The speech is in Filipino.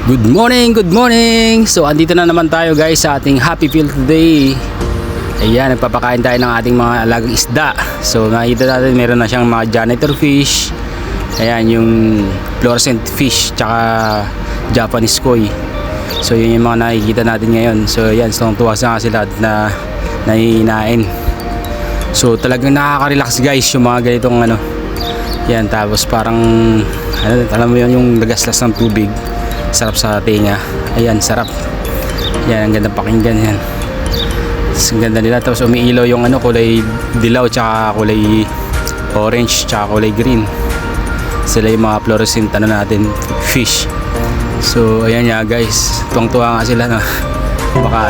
Good morning, good morning! So andito na naman tayo guys sa ating happy field today. Ayan, nagpapakain tayo ng ating mga alagang isda. So nakita natin meron na siyang mga janitor fish. Ayan, yung fluorescent fish tsaka Japanese koi. So yun yung mga nakikita natin ngayon. So ayan, so tuwa nga sila na nahihinain. So talagang nakaka-relax guys yung mga ganitong ano. Yan, tapos parang alam mo yun, yung lagaslas ng tubig. Sarap sa tenga. Ayan, sarap. Yan, ang ganda pakinggan yan. Ang ganda nila. Tapos umiilaw yung ano, kulay dilaw tsaka kulay orange tsaka kulay green. Sila yung mga fluorescent ano natin, fish. So ayan nga guys, tuwang-tuwa nga sila na baka